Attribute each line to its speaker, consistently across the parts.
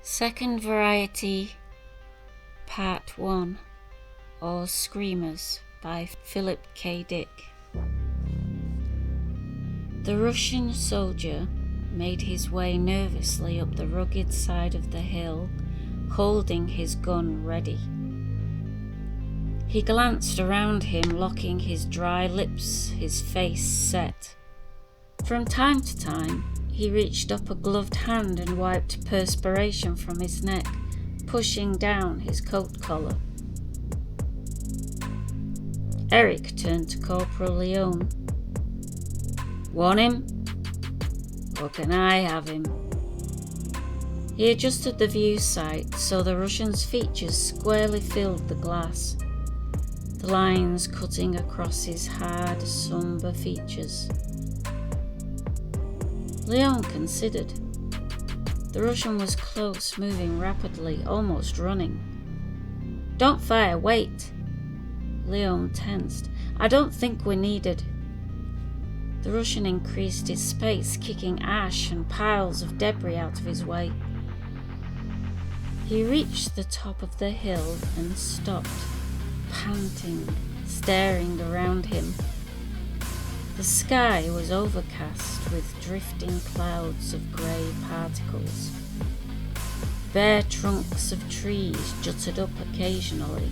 Speaker 1: Second Variety, Part 1, or Screamers by PhilipKDick. The Russian soldier made his way nervously up the rugged side of the hill, holding his gun ready. He glanced around him, locking his dry lips, his face set. From time to time, he reached up a gloved hand and wiped perspiration from his neck, pushing down his coat collar. Eric turned to Corporal Leone. Want him? Or can I have him? He adjusted the view sight so the Russian's features squarely filled the glass, the lines cutting across his hard, sombre features. Leone considered. The Russian was close, moving rapidly, almost running. Don't fire, wait! Leone tensed. I don't think we're needed. The Russian increased his pace, kicking ash and piles of debris out of his way. He reached the top of the hill and stopped, panting, staring around him. The sky was overcast with drifting clouds of grey particles. Bare trunks of trees jutted up occasionally.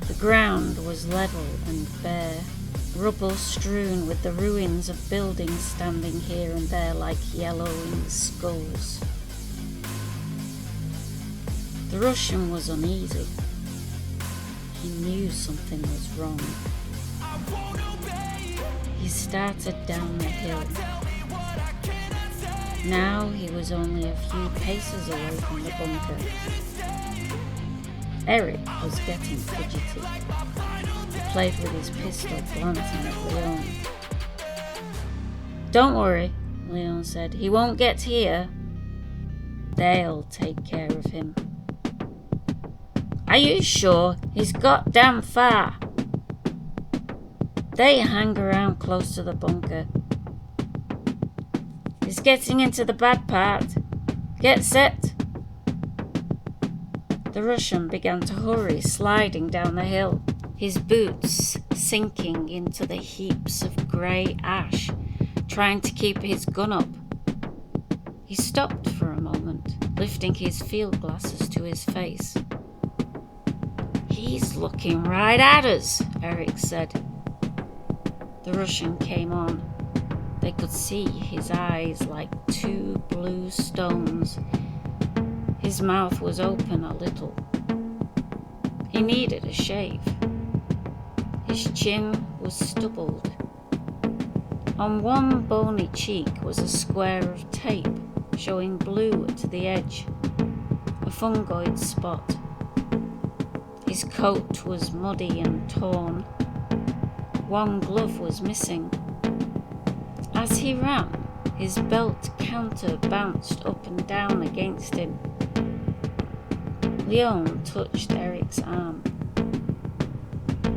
Speaker 1: The ground was level and bare, rubble strewn with the ruins of buildings standing here and there like yellowing skulls. The Russian was uneasy. He knew something was wrong. He started down the hill. Now he was only a few paces away from the bunker. Eric was getting fidgety. He played with his pistol, glancing at Leone. Don't worry, Leone said. He won't get here. They'll take care of him. Are you sure? He's got damn far. They hang around close to the bunker. He's getting into the bad part. Get set. The Russian began to hurry, sliding down the hill, his boots sinking into the heaps of grey ash, trying to keep his gun up. He stopped for a moment, lifting his field glasses to his face. He's looking right at us, Eric said. The Russian came on. They could see his eyes like two blue stones. His mouth was open a little. He needed a shave. His chin was stubbled. On one bony cheek was a square of tape showing blue to the edge, a fungoid spot. His coat was muddy and torn. One glove was missing. As he ran, his belt counter bounced up and down against him. Leone touched Eric's arm.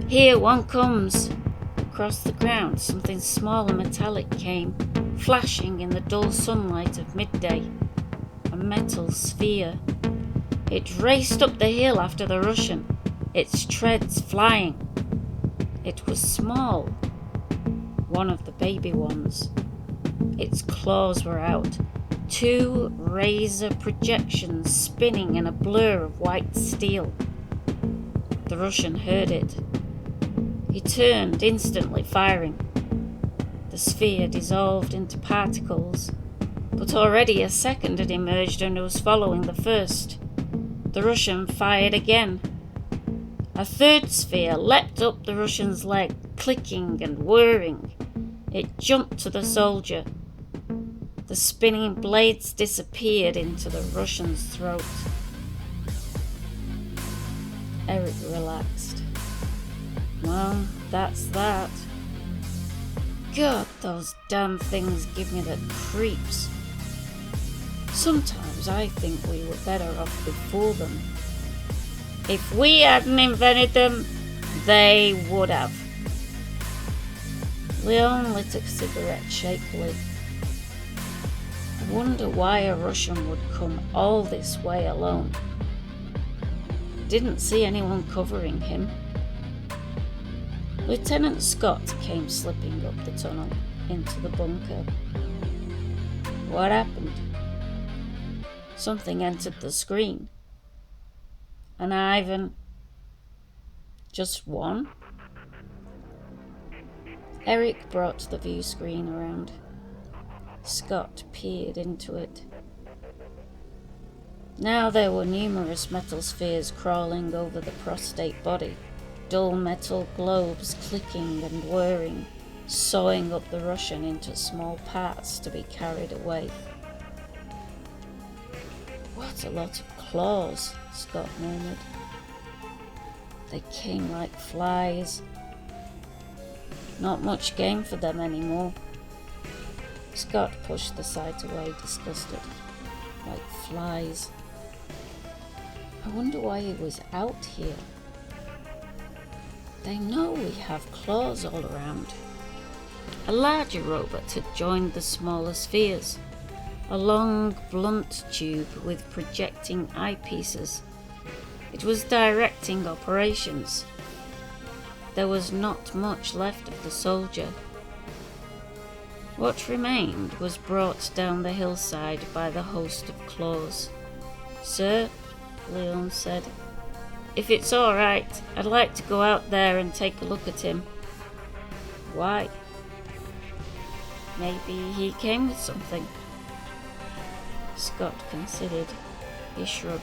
Speaker 1: Here, one comes. Across the ground, something small and metallic came, flashing in the dull sunlight of midday. A metal sphere. It raced up the hill after the Russian, its treads flying. It was small, one of the baby ones. Its claws were out, two razor projections spinning in a blur of white steel. The Russian heard it. He turned, instantly firing. The sphere dissolved into particles, but already a second had emerged and was following the first. The Russian fired again. A third sphere leapt up the Russian's leg, clicking and whirring. It jumped to the soldier. The spinning blades disappeared into the Russian's throat. Eric relaxed. Well, that's that. God, those damn things give me the creeps. Sometimes I think we were better off before them. If we hadn't invented them, they would have. Leone lit a cigarette shakily. Wonder why a Russian would come all this way alone. Didn't see anyone covering him. Lieutenant Scott came slipping up the tunnel into the bunker. What happened? Something entered the screen. And Ivan? Just one? Eric brought the view screen around. Scott peered into it. Now there were numerous metal spheres crawling over the prostrate body, dull metal globes clicking and whirring, sawing up the Russian into small parts to be carried away. What a lot of claws, Scott murmured. They came like flies. Not much game for them anymore. Scott pushed the sight away, disgusted. Like flies. I wonder why he was out here. They know we have claws all around. A larger robot had joined the smaller spheres. A long, blunt tube with projecting eyepieces. It was directing operations. There was not much left of the soldier. What remained was brought down the hillside by the host of claws. "Sir," Leone said, "if it's all right, I'd like to go out there and take a look at him." "Why?" "Maybe he came with something." Scott considered. He shrugged.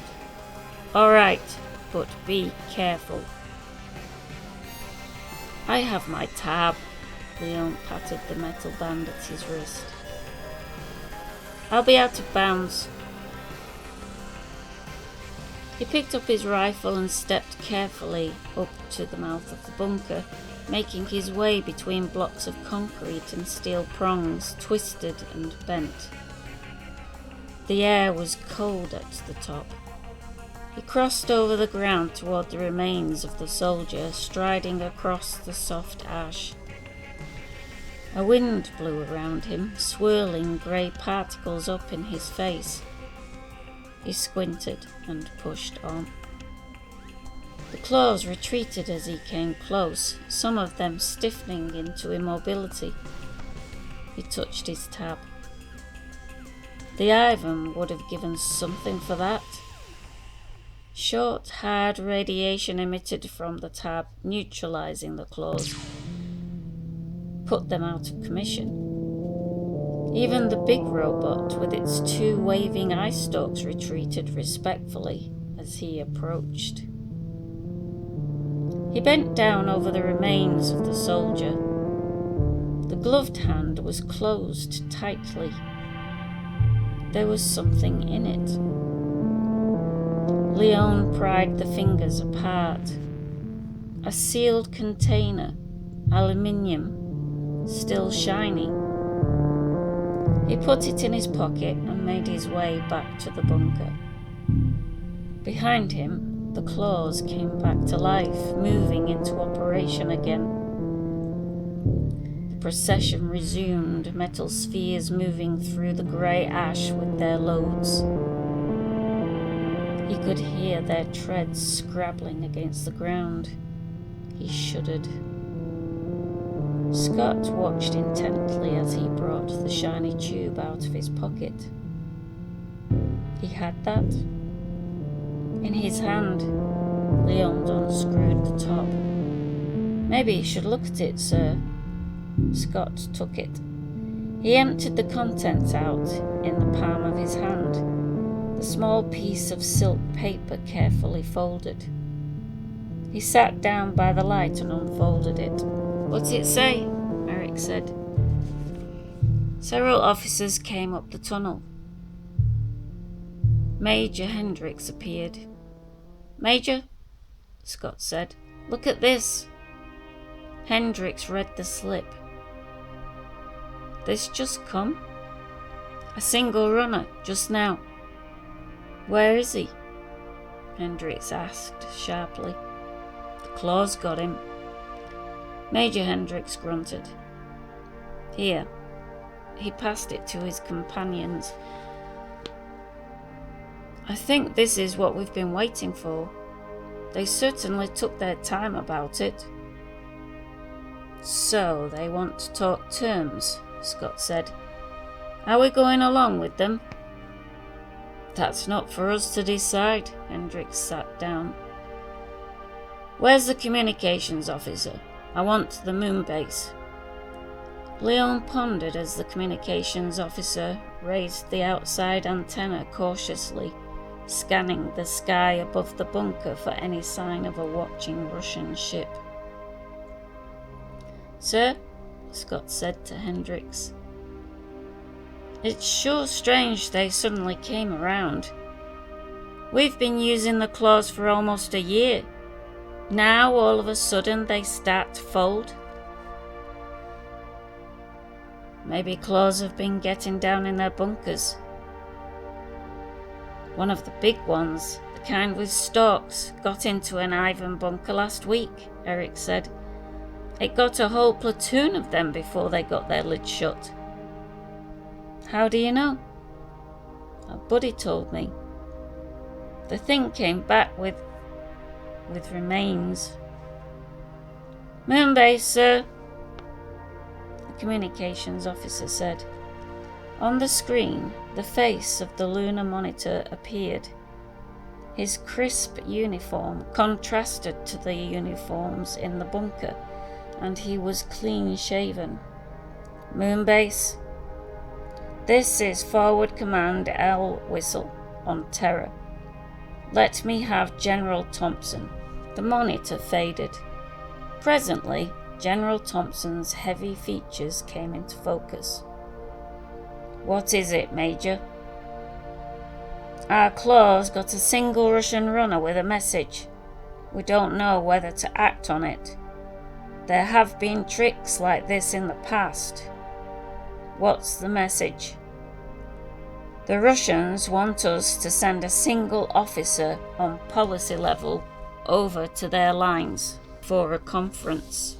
Speaker 1: "All right, but be careful." "I have my tab." Leone patted the metal band at his wrist. "I'll be out of bounds." He picked up his rifle and stepped carefully up to the mouth of the bunker, making his way between blocks of concrete and steel prongs, twisted and bent. The air was cold at the top. He crossed over the ground toward the remains of the soldier, striding across the soft ash. A wind blew around him, swirling grey particles up in his face. He squinted and pushed on. The claws retreated as he came close, some of them stiffening into immobility. He touched his tab. The Ivan would have given something for that. Short, hard radiation emitted from the tab, neutralizing the claws. Put them out of commission. Even the big robot with its two waving eye stalks retreated respectfully as he approached. He bent down over the remains of the soldier. The gloved hand was closed tightly. There was something in it. Leone pried the fingers apart. A sealed container, aluminium, still shiny. He put it in his pocket and made his way back to the bunker. Behind him, the claws came back to life, moving into operation again. The procession resumed, metal spheres moving through the grey ash with their loads. He could hear their treads scrabbling against the ground. He shuddered. Scott watched intently as he brought the shiny tube out of his pocket. He had that. In his hand, Leone unscrewed the top. "Maybe you should look at it, sir." Scott took it. He emptied the contents out in the palm of his hand, the small piece of silk paper carefully folded. He sat down by the light and unfolded it. "What's it say?" Eric said. Several officers came up the tunnel. Major Hendricks appeared. "Major," Scott said, "look at this." Hendricks read the slip. "This just come?" "A single runner, just now." "Where is he?" Hendricks asked sharply. "The claws got him." Major Hendricks grunted. "Here." He passed it to his companions. I think this is what we've been waiting for. They certainly took their time about it. So they want to talk terms, Scott said. Are we going along with them? That's not for us to decide, Hendricks sat down. Where's the communications officer? I want the moon base. Leone pondered as the communications officer raised the outside antenna cautiously, scanning the sky above the bunker for any sign of a watching Russian ship. Sir, Scott said to Hendricks, it's sure strange they suddenly came around. We've been using the claws for almost a year. Now all of a sudden they start to fold. Maybe claws have been getting down in their bunkers. One of the big ones, the kind with stalks, got into an Ivan bunker last week, Eric said. It got a whole platoon of them before they got their lids shut. How do you know? A buddy told me. The thing came back with remains. Moonbase, sir, the communications officer said. On the screen, the face of the lunar monitor appeared. His crisp uniform contrasted to the uniforms in the bunker, and he was clean-shaven. Moonbase, this is Forward Command L. Whistle on Terra. Let me have General Thompson. The monitor faded. Presently, General Thompson's heavy features came into focus. What is it, Major? Our claws got a single Russian runner with a message. We don't know whether to act on it. There have been tricks like this in the past. What's the message? The Russians want us to send a single officer on policy level over to their lines for a conference.